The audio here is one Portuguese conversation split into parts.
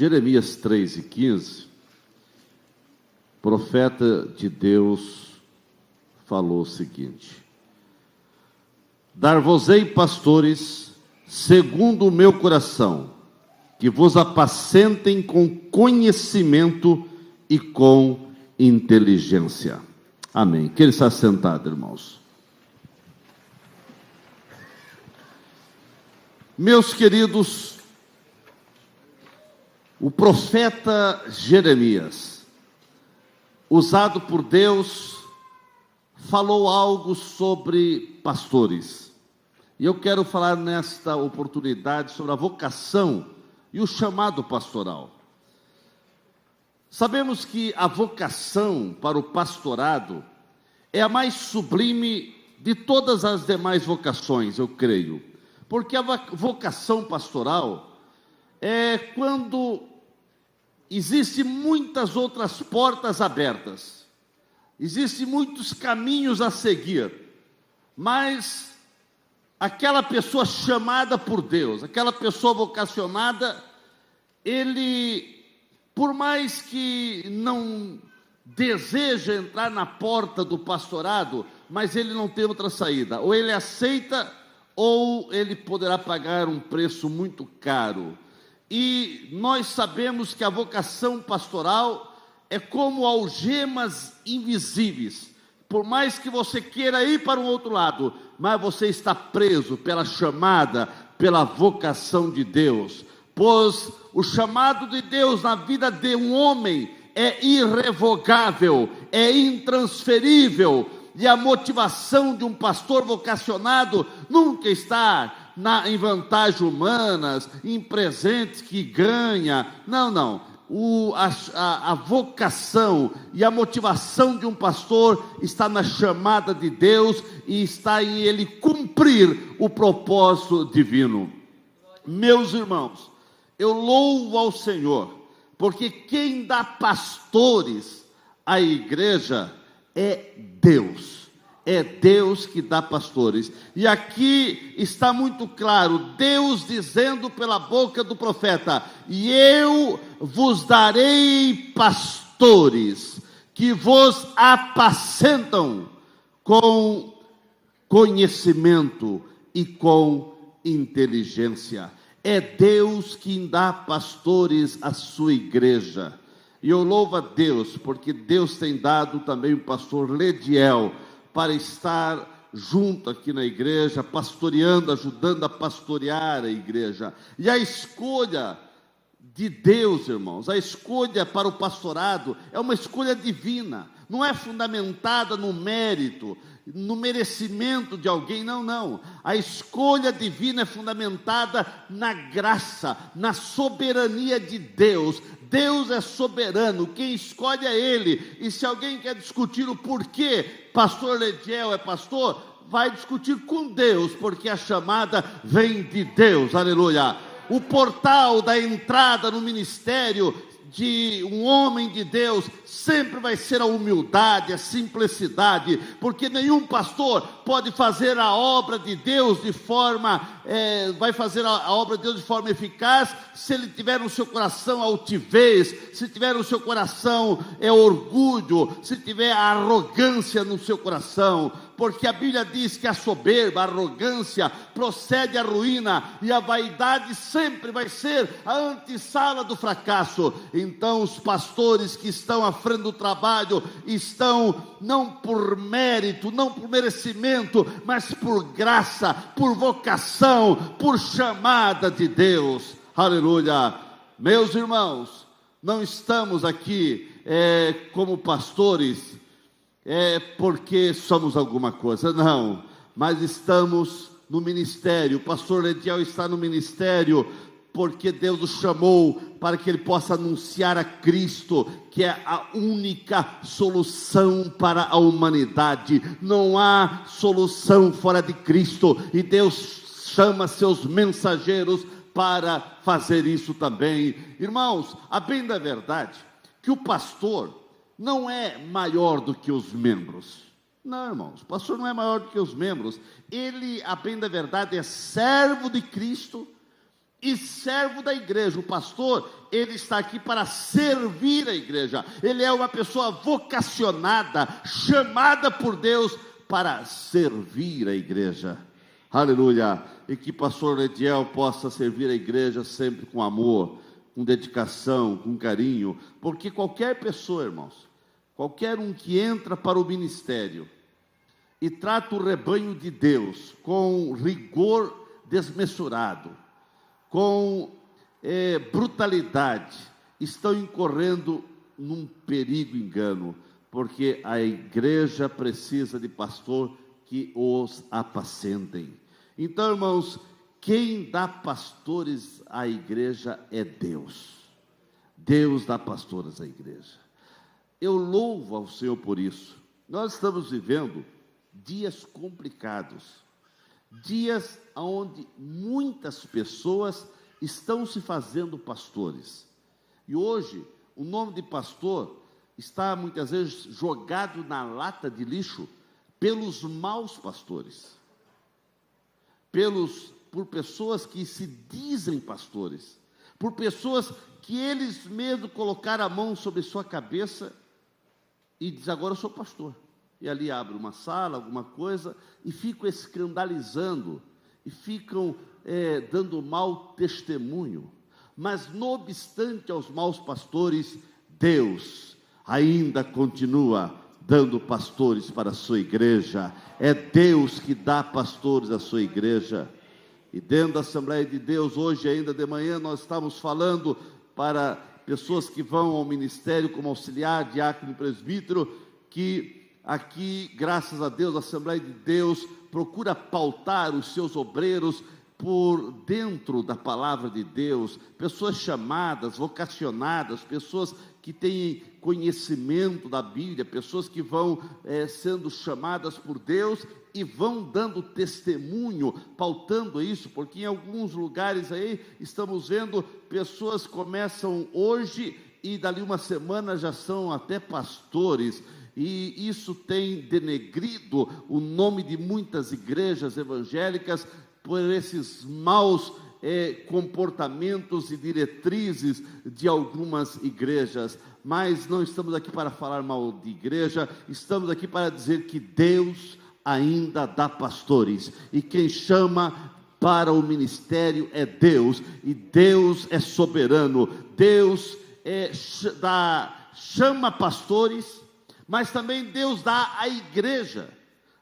Jeremias 3:15, o profeta de Deus falou o seguinte: dar-vos-ei pastores segundo o meu coração, que vos apacentem com conhecimento e com inteligência. Amém. Que ele está sentado, irmãos. Meus queridos, o profeta Jeremias, usado por Deus, falou algo sobre pastores. E eu quero falar nesta oportunidade sobre a vocação e o chamado pastoral. Sabemos que a vocação para o pastorado é a mais sublime de todas as demais vocações, eu creio. Porque a vocação pastoral é quando existem muitas outras portas abertas, existem muitos caminhos a seguir, mas aquela pessoa chamada por Deus, aquela pessoa vocacionada, ele, por mais que não deseja entrar na porta do pastorado, mas ele não tem outra saída, ou ele aceita, ou ele poderá pagar um preço muito caro. E nós sabemos que a vocação pastoral é como algemas invisíveis. Por mais que você queira ir para um outro lado, mas você está preso pela chamada, pela vocação de Deus. Pois o chamado de Deus na vida de um homem é irrevogável, é intransferível. E a motivação de um pastor vocacionado nunca está em vantagens humanas, em presentes que ganha. Não. A vocação e a motivação de um pastor está na chamada de Deus e está em ele cumprir o propósito divino. Meus irmãos, eu louvo ao Senhor, porque quem dá pastores à igreja é Deus. É Deus que dá pastores. E aqui está muito claro, Deus dizendo pela boca do profeta: e eu vos darei pastores que vos apacentam com conhecimento e com inteligência. É Deus quem dá pastores à sua igreja. E eu louvo a Deus, porque Deus tem dado também o pastor Lediel para estar junto aqui na igreja, pastoreando, ajudando a pastorear a igreja. E a escolha de Deus, irmãos, a escolha para o pastorado é uma escolha divina, não é fundamentada no mérito, no merecimento de alguém, não. A escolha divina é fundamentada na graça, na soberania de Deus. Deus é soberano, quem escolhe é Ele. E se alguém quer discutir o porquê pastor Lediel é pastor, vai discutir com Deus, porque a chamada vem de Deus, aleluia. O portal da entrada no ministério de um homem de Deus sempre vai ser a humildade, a simplicidade, porque nenhum pastor pode fazer a obra de Deus de forma, vai fazer a obra de Deus de forma eficaz, se ele tiver no seu coração altivez, se tiver no seu coração orgulho, se tiver arrogância no seu coração, porque a Bíblia diz que a soberba, a arrogância procede à ruína, e a vaidade sempre vai ser a antessala do fracasso. Então os pastores que estão à frente do trabalho estão não por mérito, não por merecimento, mas por graça, por vocação, por chamada de Deus, aleluia. Meus irmãos, não estamos aqui como pastores porque somos alguma coisa, não, mas estamos no ministério. O pastor Lediel está no ministério porque Deus o chamou para que ele possa anunciar a Cristo, que é a única solução para a humanidade. Não há solução fora de Cristo, e Deus chama seus mensageiros para fazer isso também. Irmãos, a bem da verdade, que o pastor não é maior do que os membros. Não, irmãos, o pastor não é maior do que os membros. Ele, a bem da verdade, é servo de Cristo, e servo da igreja. O pastor, ele está aqui para servir a igreja. Ele é uma pessoa vocacionada, chamada por Deus para servir a igreja. Aleluia. E que pastor Lediel possa servir a igreja sempre com amor, com dedicação, com carinho, porque qualquer pessoa, irmãos, qualquer um que entra para o ministério e trata o rebanho de Deus com rigor desmesurado, com brutalidade, estão incorrendo num perigo engano, porque a igreja precisa de pastor que os apacentem. Então, irmãos, quem dá pastores à igreja é Deus. Deus dá pastores à igreja. Eu louvo ao Senhor por isso. Nós estamos vivendo dias complicados, dias onde muitas pessoas estão se fazendo pastores. E hoje, o nome de pastor está muitas vezes jogado na lata de lixo pelos maus pastores, por pessoas que se dizem pastores, por pessoas que eles mesmos colocaram a mão sobre sua cabeça e dizem: agora eu sou pastor. E ali abre uma sala, alguma coisa, e ficam escandalizando, e ficam dando mau testemunho. Mas, não obstante aos maus pastores, Deus ainda continua dando pastores para a sua igreja. É Deus que dá pastores à sua igreja. E dentro da Assembleia de Deus, hoje ainda de manhã, nós estamos falando para pessoas que vão ao ministério como auxiliar, diácono e presbítero, que aqui, graças a Deus, a Assembleia de Deus procura pautar os seus obreiros por dentro da palavra de Deus, pessoas chamadas, vocacionadas, pessoas que têm conhecimento da Bíblia, pessoas que vão sendo chamadas por Deus e vão dando testemunho, pautando isso, porque em alguns lugares aí estamos vendo pessoas que começam hoje e dali uma semana já são até pastores. E isso tem denegrido o nome de muitas igrejas evangélicas por esses maus comportamentos e diretrizes de algumas igrejas. Mas não estamos aqui para falar mal de igreja, estamos aqui para dizer que Deus ainda dá pastores, e quem chama para o ministério é Deus, e Deus é soberano. Deus chama pastores, mas também Deus dá à igreja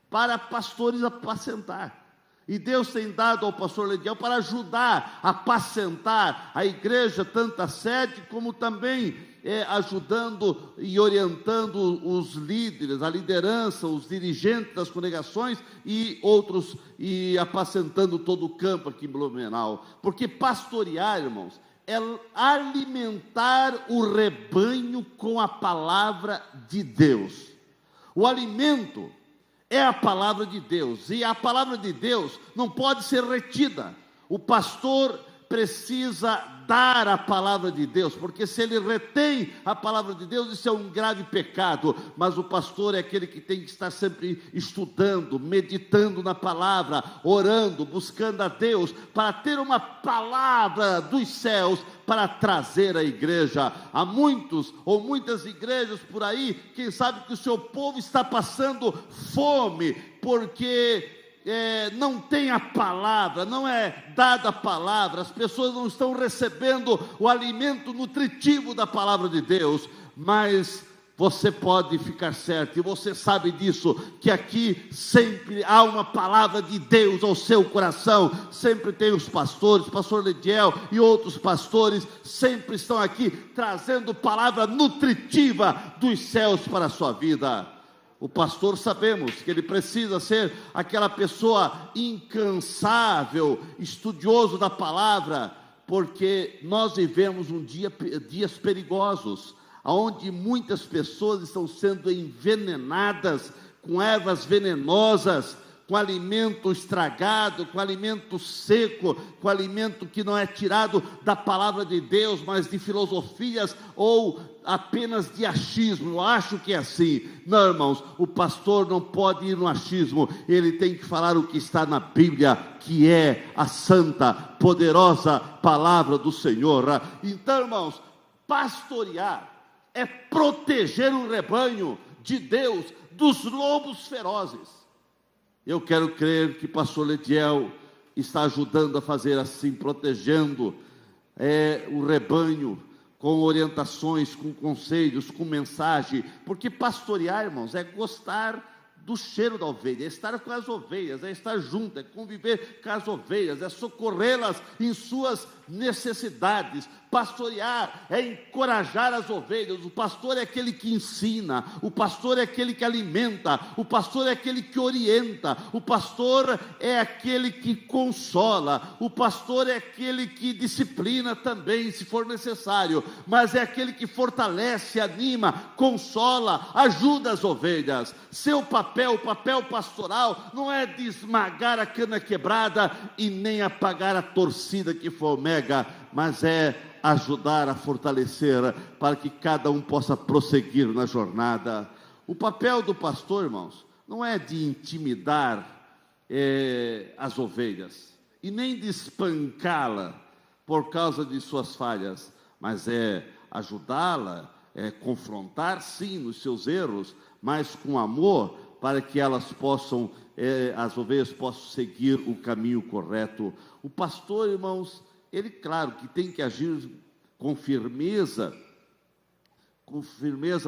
para pastores apacentar. E Deus tem dado ao pastor Lediel para ajudar a apacentar a igreja, tanto a sede, como também ajudando e orientando os líderes, a liderança, os dirigentes das congregações e outros, e apacentando todo o campo aqui em Blumenau. Porque pastorear, irmãos, é alimentar o rebanho com a palavra de Deus. O alimento é a palavra de Deus, e a palavra de Deus não pode ser retida. O pastor precisa dar a palavra de Deus, porque se ele retém a palavra de Deus, isso é um grave pecado. Mas o pastor é aquele que tem que estar sempre estudando, meditando na palavra, orando, buscando a Deus, para ter uma palavra dos céus, para trazer à igreja. Há muitos ou muitas igrejas por aí, quem sabe que o seu povo está passando fome, porque não tem a palavra, não é dada a palavra, as pessoas não estão recebendo o alimento nutritivo da palavra de Deus. Mas você pode ficar certo, e você sabe disso, que aqui sempre há uma palavra de Deus ao seu coração. Sempre tem os pastores, pastor Lediel e outros pastores, sempre estão aqui trazendo palavra nutritiva dos céus para a sua vida. O pastor, sabemos que ele precisa ser aquela pessoa incansável, estudioso da palavra, porque nós vivemos dias perigosos, onde muitas pessoas estão sendo envenenadas com ervas venenosas, com alimento estragado, com alimento seco, com alimento que não é tirado da palavra de Deus, mas de filosofias ou apenas de achismo. Eu acho que é assim. Não, irmãos, o pastor não pode ir no achismo, ele tem que falar o que está na Bíblia, que é a santa, poderosa palavra do Senhor. Então, irmãos, pastorear é proteger o rebanho de Deus dos lobos ferozes. Eu quero crer que pastor Lediel está ajudando a fazer assim, protegendo o rebanho, com orientações, com conselhos, com mensagem, porque pastorear, irmãos, é gostar do cheiro da ovelha, é estar com as ovelhas, é estar junto, é conviver com as ovelhas, é socorrê-las em suas necessidades. Pastorear é encorajar as ovelhas. O pastor é aquele que ensina, o pastor é aquele que alimenta, o pastor é aquele que orienta, o pastor é aquele que consola, o pastor é aquele que disciplina também, se for necessário, mas é aquele que fortalece, anima, consola, ajuda as ovelhas. Seu papel, o papel pastoral, não é de esmagar a cana quebrada e nem apagar a torcida que fomega, mas é ajudar a fortalecer, para que cada um possa prosseguir na jornada. O papel do pastor, irmãos, não é de intimidar as ovelhas, e nem de espancá-la por causa de suas falhas, mas é ajudá-la, confrontar sim nos seus erros, mas com amor, para que elas possam, as ovelhas possam seguir o caminho correto. O pastor, irmãos, ele, claro, que tem que agir com firmeza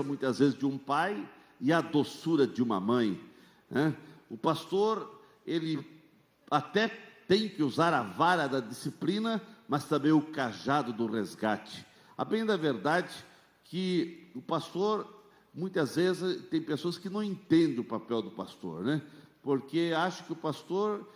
muitas vezes de um pai e a doçura de uma mãe, né? O pastor, ele até tem que usar a vara da disciplina, mas também o cajado do resgate. A bem da verdade que o pastor, muitas vezes, tem pessoas que não entendem o papel do pastor, né? Porque acham que o pastor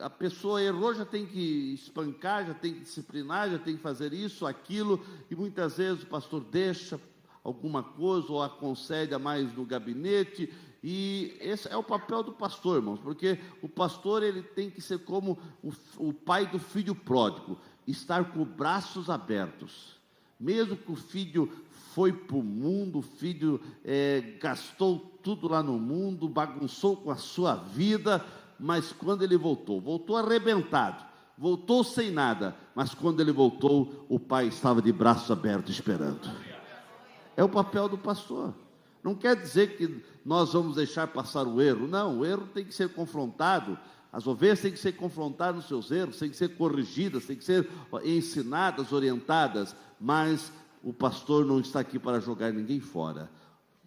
a pessoa errou, já tem que espancar, já tem que disciplinar, já tem que fazer isso, aquilo, e muitas vezes o pastor deixa alguma coisa, ou aconselha mais no gabinete, e esse é o papel do pastor, irmãos, porque o pastor, ele tem que ser como o pai do filho pródigo, estar com braços abertos, mesmo que o filho foi para o mundo, o filho gastou tudo lá no mundo, bagunçou com a sua vida, mas quando ele voltou arrebentado, voltou sem nada, mas quando ele voltou, o pai estava de braços abertos esperando. É o papel do pastor. Não quer dizer que nós vamos deixar passar o erro, não, o erro tem que ser confrontado, as ovelhas têm que ser confrontadas nos seus erros, têm que ser corrigidas, têm que ser ensinadas, orientadas, mas o pastor não está aqui para jogar ninguém fora.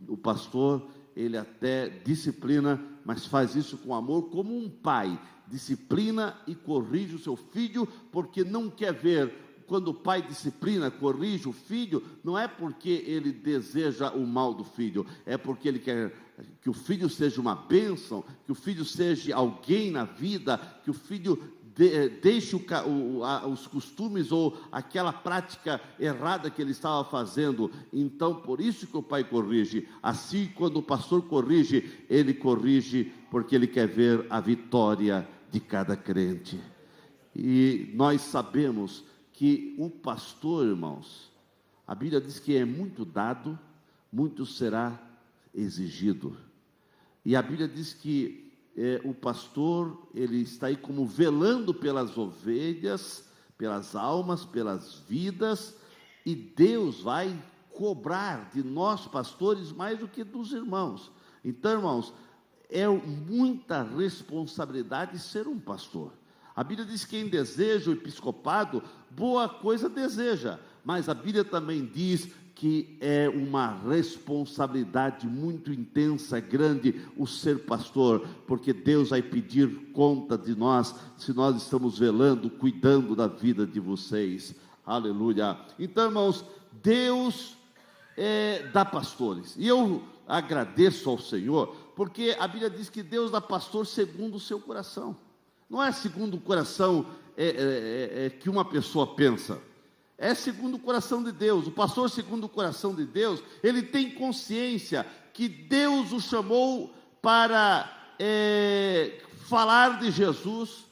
O pastor, ele até disciplina, mas faz isso com amor, como um pai disciplina e corrige o seu filho, porque não quer ver, quando o pai disciplina, corrige o filho, não é porque ele deseja o mal do filho, é porque ele quer que o filho seja uma bênção, que o filho seja alguém na vida, que o filho deixe os costumes ou aquela prática errada que ele estava fazendo. Então, por isso que o pai corrige. Assim, quando o pastor corrige, ele corrige porque ele quer ver a vitória de cada crente. E nós sabemos que o pastor, irmãos, a Bíblia diz que é muito dado, muito será exigido. E a Bíblia diz que o pastor, ele está aí como velando pelas ovelhas, pelas almas, pelas vidas, e Deus vai cobrar de nós pastores mais do que dos irmãos. Então, irmãos, é muita responsabilidade ser um pastor. A Bíblia diz que quem deseja o episcopado, boa coisa deseja, mas a Bíblia também diz que é uma responsabilidade muito intensa, grande, o ser pastor, porque Deus vai pedir conta de nós, se nós estamos velando, cuidando da vida de vocês. Aleluia. Então, irmãos, Deus dá pastores, e eu agradeço ao Senhor, porque a Bíblia diz que Deus dá pastor segundo o seu coração, não é segundo o coração que uma pessoa pensa, é segundo o coração de Deus. O pastor, segundo o coração de Deus, ele tem consciência que Deus o chamou para falar de Jesus,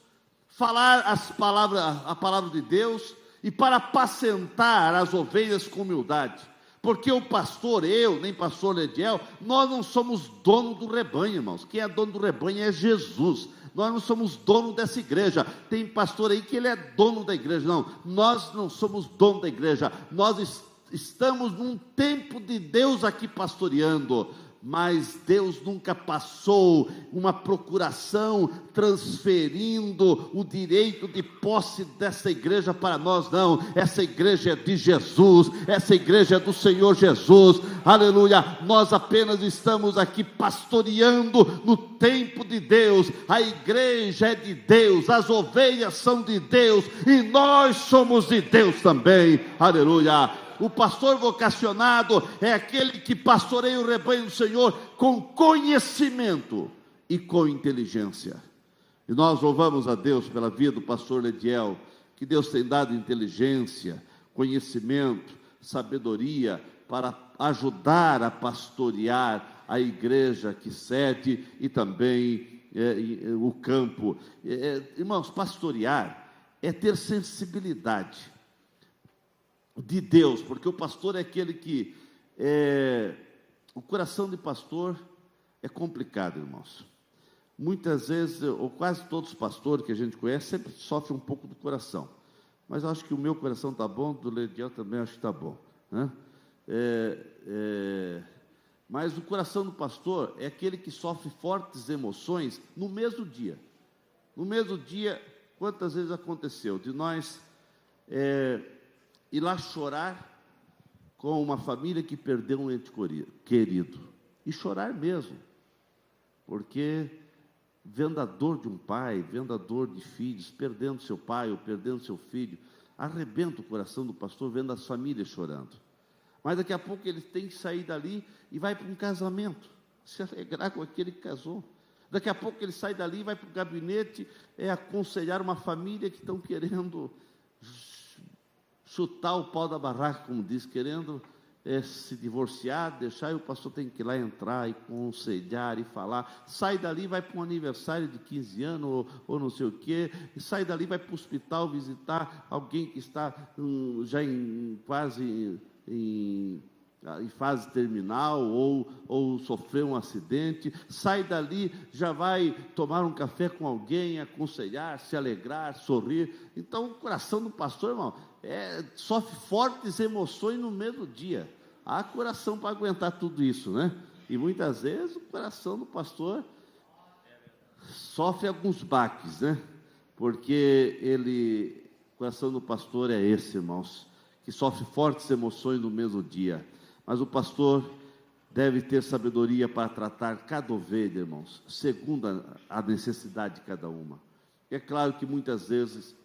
falar a palavra de Deus, e para apacentar as ovelhas com humildade. Porque o pastor, nem pastor Lediel, nós não somos dono do rebanho, irmãos. Quem é dono do rebanho é Jesus. Nós não somos dono dessa igreja. Tem pastor aí que ele é dono da igreja. Não, nós não somos dono da igreja. Nós estamos num tempo de Deus aqui pastoreando. Mas Deus nunca passou uma procuração transferindo o direito de posse dessa igreja para nós, não. Essa igreja é de Jesus, essa igreja é do Senhor Jesus, aleluia. Nós apenas estamos aqui pastoreando no tempo de Deus. A igreja é de Deus, as ovelhas são de Deus e nós somos de Deus também, aleluia. O pastor vocacionado é aquele que pastoreia o rebanho do Senhor com conhecimento e com inteligência. E nós louvamos a Deus pela vida do pastor Lediel, que Deus tem dado inteligência, conhecimento, sabedoria para ajudar a pastorear a igreja que sede e também o campo. Irmãos, pastorear é ter sensibilidade de Deus, porque o pastor é aquele que o coração de pastor é complicado, irmãos. Muitas vezes, ou quase todos os pastores que a gente conhece, sempre sofrem um pouco do coração, mas eu acho que o meu coração está bom, do Lediel também acho que está bom, né? Mas o coração do pastor é aquele que sofre fortes emoções no mesmo dia. No mesmo dia, quantas vezes aconteceu de nós ir lá chorar com uma família que perdeu um ente querido, e chorar mesmo, porque vendo a dor de um pai, vendo a dor de filhos, perdendo seu pai ou perdendo seu filho, arrebenta o coração do pastor vendo as famílias chorando. Mas daqui a pouco ele tem que sair dali e vai para um casamento, se alegrar com aquele que casou. Daqui a pouco ele sai dali e vai para o gabinete, aconselhar uma família que estão querendo chutar o pau da barraca, como diz, querendo se divorciar, deixar, e o pastor tem que ir lá entrar e aconselhar e falar. Sai dali e vai para um aniversário de 15 anos, ou não sei o quê, e sai dali e vai para o hospital visitar alguém que está já quase em fase terminal, ou sofreu um acidente. Sai dali, já vai tomar um café com alguém, aconselhar, se alegrar, sorrir. Então o coração do pastor, irmão, sofre fortes emoções no mesmo dia. Há coração para aguentar tudo isso, né? E muitas vezes o coração do pastor sofre alguns baques, né? Porque o coração do pastor é esse, irmãos, que sofre fortes emoções no mesmo dia. Mas o pastor deve ter sabedoria para tratar cada ovelha, irmãos, segundo a necessidade de cada uma. É claro que muitas vezes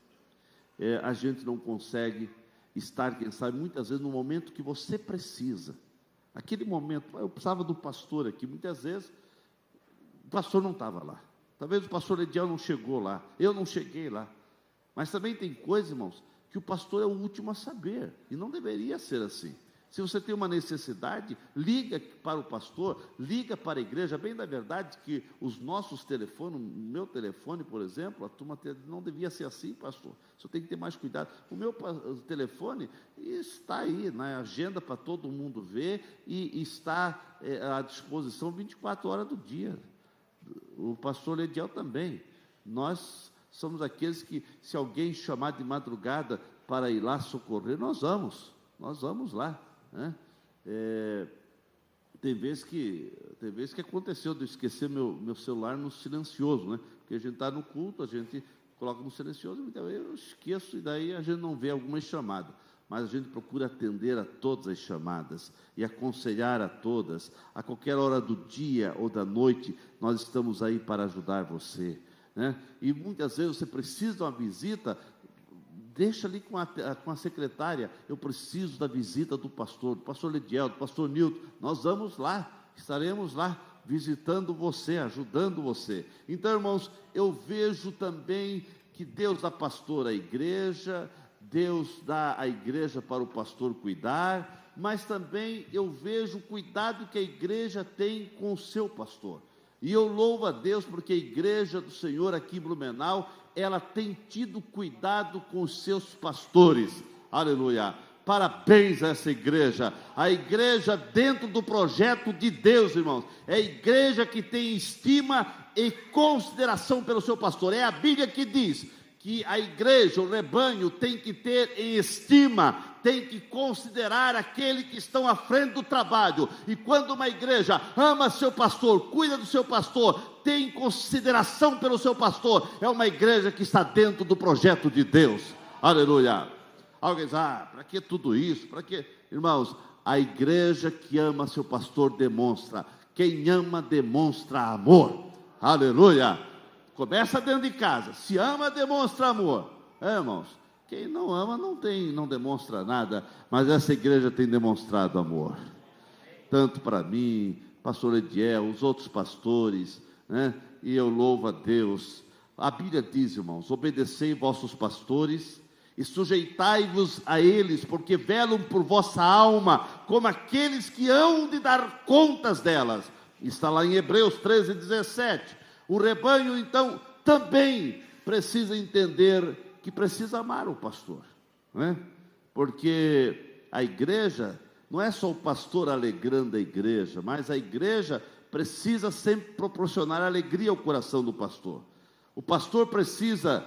a gente não consegue estar, quem sabe, muitas vezes no momento que você precisa. Aquele momento, eu precisava do pastor aqui, muitas vezes o pastor não estava lá. Talvez o pastor Lediel não chegou lá, eu não cheguei lá. Mas também tem coisas, irmãos, que o pastor é o último a saber, e não deveria ser assim. Se você tem uma necessidade, liga para o pastor, liga para a igreja. Bem da verdade que os nossos telefones, o meu telefone, por exemplo, a turma não devia ser assim, pastor. Você tem que ter mais cuidado. O meu telefone está aí na agenda para todo mundo ver, e está à disposição 24 horas do dia. O pastor Lediel também. Nós somos aqueles que, se alguém chamar de madrugada para ir lá socorrer, nós vamos lá. Né? Tem vezes que aconteceu de eu esquecer meu celular no silencioso, né? Porque a gente está no culto, a gente coloca no silencioso, então eu esqueço, e daí a gente não vê algumas chamadas, mas a gente procura atender a todas as chamadas e aconselhar a todas. A qualquer hora do dia ou da noite, nós estamos aí para ajudar você, né? E muitas vezes você precisa de uma visita, deixa ali com a secretária: eu preciso da visita do pastor Lediel, do pastor Nilton. Nós vamos lá, estaremos lá visitando você, ajudando você. Então, irmãos, eu vejo também que Deus dá pastor à igreja, Deus dá a igreja para o pastor cuidar, mas também eu vejo o cuidado que a igreja tem com o seu pastor. E eu louvo a Deus porque a igreja do Senhor aqui em Blumenau, ela tem tido cuidado com os seus pastores. Aleluia. Parabéns a essa igreja. A igreja dentro do projeto de Deus, irmãos. É a igreja que tem estima e consideração pelo seu pastor. É a Bíblia que diz que a igreja, o rebanho, tem que ter em estima, tem que considerar aquele que estão à frente do trabalho. E quando uma igreja ama seu pastor, cuida do seu pastor, tem consideração pelo seu pastor, é uma igreja que está dentro do projeto de Deus. Aleluia. Alguém diz, para que tudo isso? Para que? Irmãos, a igreja que ama seu pastor demonstra. Quem ama demonstra amor. Aleluia. Começa dentro de casa. Se ama, demonstra amor. Irmãos, quem não ama não demonstra nada, mas essa igreja tem demonstrado amor. Tanto para mim, pastor Ediel, os outros pastores, né? E eu louvo a Deus. A Bíblia diz, irmãos, obedecei vossos pastores e sujeitai-vos a eles, porque velam por vossa alma, como aqueles que hão de dar contas delas. Está lá em Hebreus 13:17. O rebanho, então, também precisa entender que precisa amar o pastor, né? Porque a igreja, não é só o pastor alegrando a igreja, mas a igreja precisa sempre proporcionar alegria ao coração do pastor. O pastor precisa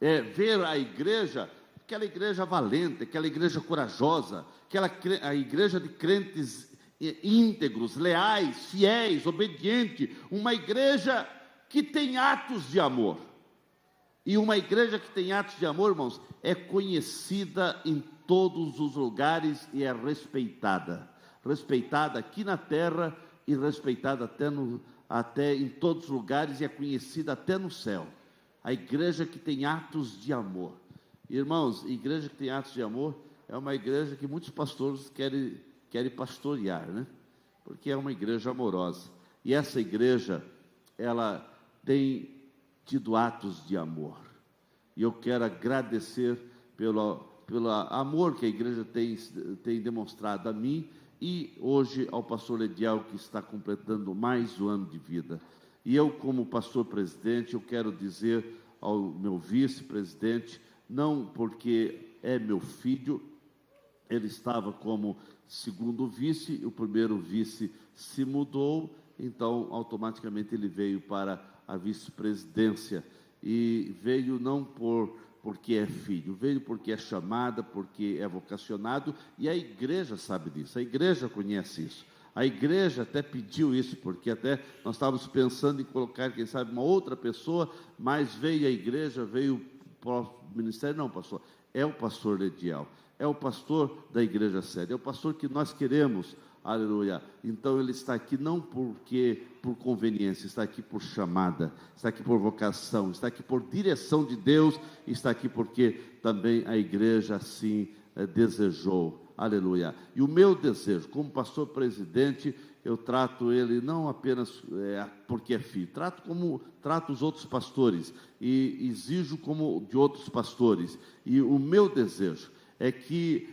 ver a igreja, aquela igreja valente, aquela igreja corajosa, a igreja de crentes íntegros, leais, fiéis, obedientes, uma igreja que tem atos de amor. E uma igreja que tem atos de amor, irmãos, é conhecida em todos os lugares e é respeitada. Respeitada aqui na terra e respeitada até em todos os lugares e é conhecida até no céu. A igreja que tem atos de amor. Irmãos, igreja que tem atos de amor é uma igreja que muitos pastores querem pastorear, né? Porque é uma igreja amorosa. E essa igreja, ela tem tido atos de amor, e eu quero agradecer pelo amor que a igreja tem demonstrado a mim, e hoje ao pastor Ediel, que está completando mais um ano de vida. E eu, como pastor presidente, eu quero dizer ao meu vice-presidente, não porque é meu filho, ele estava como segundo vice, o primeiro vice se mudou, então automaticamente ele veio para a vice-presidência, e veio não porque é filho, veio porque é chamada, porque é vocacionado, e a igreja sabe disso, a igreja conhece isso, a igreja até pediu isso, porque até nós estávamos pensando em colocar, quem sabe, uma outra pessoa, mas veio a igreja, veio para o ministério, não, pastor, é o pastor Ediel, é o pastor da igreja sede, é o pastor que nós queremos. Aleluia. Então ele está aqui não por conveniência, está aqui por chamada, está aqui por vocação, está aqui por direção de Deus, está aqui porque também a igreja assim desejou. Aleluia. E o meu desejo, como pastor presidente, eu trato ele não apenas porque é filho, trato os outros pastores e exijo como de outros pastores. E o meu desejo é que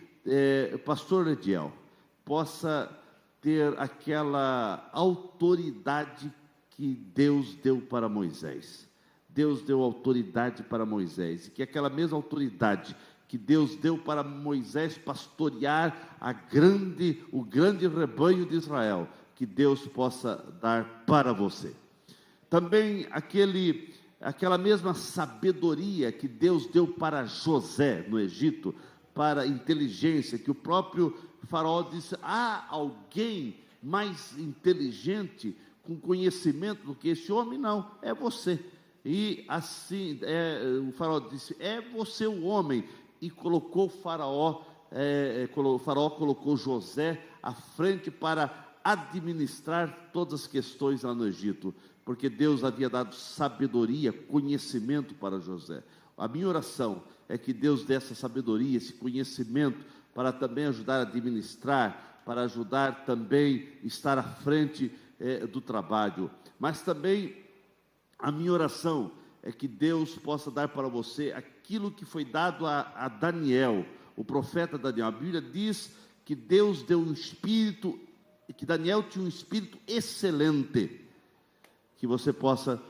o pastor Ediel possa ter aquela autoridade que Deus deu para Moisés. Deus deu autoridade para Moisés, e que aquela mesma autoridade que Deus deu para Moisés pastorear o grande rebanho de Israel, que Deus possa dar para você. Também aquela mesma sabedoria que Deus deu para José no Egito, para a inteligência, que o próprio Faraó disse, há alguém mais inteligente, com conhecimento do que esse homem? Não, é você. E assim, o Faraó disse, é você o homem, e colocou o Faraó colocou José à frente para administrar todas as questões lá no Egito, porque Deus havia dado sabedoria, conhecimento para José. A minha oração é que Deus dê essa sabedoria, esse conhecimento, para também ajudar a administrar, para ajudar também a estar à frente do trabalho. Mas também a minha oração é que Deus possa dar para você aquilo que foi dado a Daniel, o profeta Daniel. A Bíblia diz que Deus deu um espírito, que Daniel tinha um espírito excelente, que você possa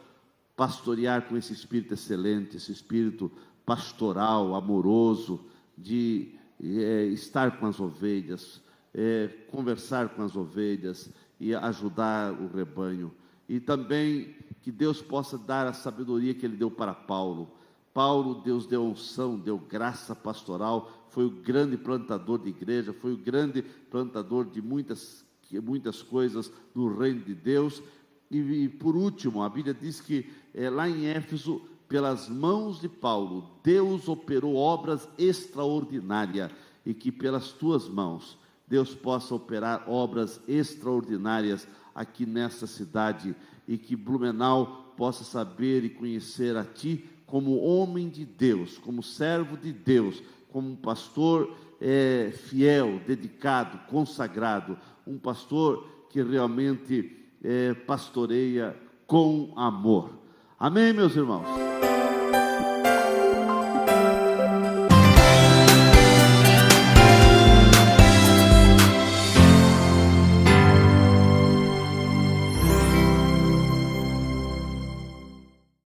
pastorear com esse espírito excelente, esse espírito pastoral, amoroso, de estar com as ovelhas, conversar com as ovelhas e ajudar o rebanho. E também que Deus possa dar a sabedoria que Ele deu para Paulo. Paulo, Deus deu unção, deu graça pastoral, foi o grande plantador de igreja, foi o grande plantador de muitas coisas no reino de Deus. E por último, a Bíblia diz que lá em Éfeso, pelas mãos de Paulo, Deus operou obras extraordinárias, e que pelas tuas mãos Deus possa operar obras extraordinárias aqui nessa cidade, e que Blumenau possa saber e conhecer a Ti como homem de Deus, como servo de Deus, como um pastor fiel, dedicado, consagrado, um pastor que realmente pastoreia com amor. Amém, meus irmãos?